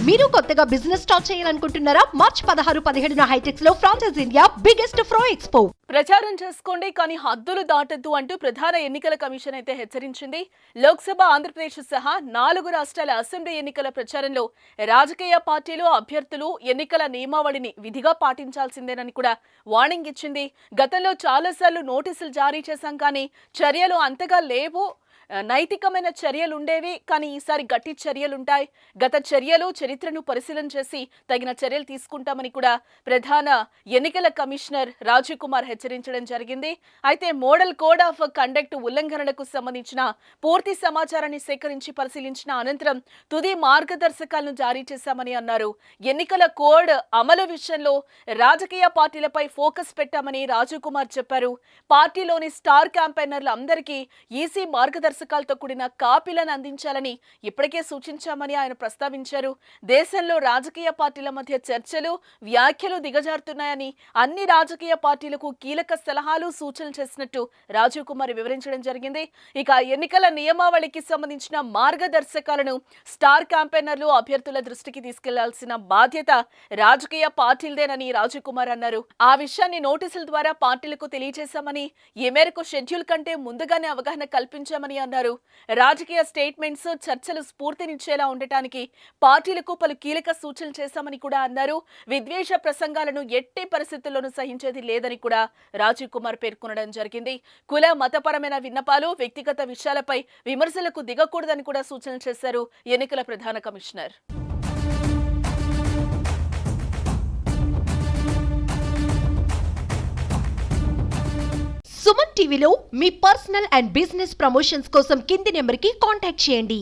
మీరు కొత్తగా business start చేయాలనుకుంటున్నారా? మార్చ్ 16-17 హైటెక్స్ లో ఫ్రాన్సెస్ ఇండియా బిగ్గెస్ట్ ఫ్రో ఎక్స్పో. ప్రచారం చేసుకోండి కానీ హద్దులు దాటద్దు అంటూ ప్రధాన ఎన్నికల కమిషన్ అయితే హెచ్చరించింది. లోక్సభ, ఆంధ్రప్రదేశ్ సహా 4 రాష్ట్రాల అసెంబ్లీ ఎన్నికల ప్రచారంలో రాజకీయ పార్టీలు, అభ్యర్థులు ఎన్నికల నియమావళిని విధిగా పాటించాల్సిందేనని కూడా వార్నింగ్ ఇచ్చింది. గతంలో చాలాసార్లు నోటీసులు జారీ చేశాం కానీ చర్యలు అంతగా లేవు, నైతికమైన చర్యలు ఉండేవి కానీ ఈసారి గట్టి చర్యలుంటాయి. గత చర్యలు, చరిత్రను పరిశీలన చేసి తగిన చర్యలు తీసుకుంటామని కూడా ప్రధాన ఎన్నికల కమిషనర్ రాజీవ్ కుమార్ హెచ్చరించడం జరిగింది. అయితే మోడల్ కోడ్ ఆఫ్ కండక్ట్ ఉల్లంఘనలకు సంబంధించిన పూర్తి సమాచారాన్ని సేకరించి పరిశీలించిన అనంతరం తుది మార్గదర్శకాలను జారీ చేశామని అన్నారు. ఎన్నికల కోడ్ అమలు విషయంలో రాజకీయ పార్టీలపై ఫోకస్ పెట్టామని రాజీవ్ కుమార్ చెప్పారు. పార్టీలోని స్టార్ క్యాంపెయినర్లు అందరికీ ఈసీ మార్గదర్శకాలతో కూడిన కాపీలను అందించాలని ఇప్పటికే సూచించామని ఆయన ప్రస్తావించారు. దేశంలో రాజకీయ పార్టీల మధ్య చర్చలు, వ్యాఖ్యలు దిగజారుతున్నాయని అన్ని రాజకీయ పార్టీలకు కీలక సలహాలు, సూచనలు చేసినట్టు రాజీవ్ కుమార్ వివరించడం జరిగింది. ఇక ఎన్నికల నియమావళికి సంబంధించిన మార్గదర్శకాలను స్టార్ క్యాంపెయినర్లు, అభ్యర్థుల దృష్టికి తీసుకెళ్లాల్సిన బాధ్యత రాజకీయ పార్టీలదేనని రాజీవ్ కుమార్ అన్నారు. ఆ విషయాన్ని నోటీసుల ద్వారా పార్టీలకు తెలియజేశామని, ఈ మేరకు షెడ్యూల్ కంటే ముందుగానే అవగాహన కల్పించామని అన్నారు. రాజకీయ స్టేట్మెంట్స్, చర్చలు స్ఫూర్తినిచ్చేలా ఉండటానికి పార్టీలకు పలు కీలక సూచనలు చేశామని కూడా అన్నారు. విద్వేష ప్రసంగాలను ఎట్టి పరిస్థితుల్లోనూ సహించేది లేదని కూడా రాజీవ్ కుమార్ పేర్కొనడం జరిగింది. కుల, మతపరమైన విన్నపాలు, వ్యక్తిగత విషయాలపై విమర్శలకు దిగకూడదని కూడా సూచనలు చేశారు ఎన్నికల ప్రధాన కమిషనర్. సుమన్ టీవీలో మీ పర్సనల్ అండ్ బిజినెస్ ప్రమోషన్స్ కోసం కింది నెంబర్కి కాంటాక్ట్ చేయండి.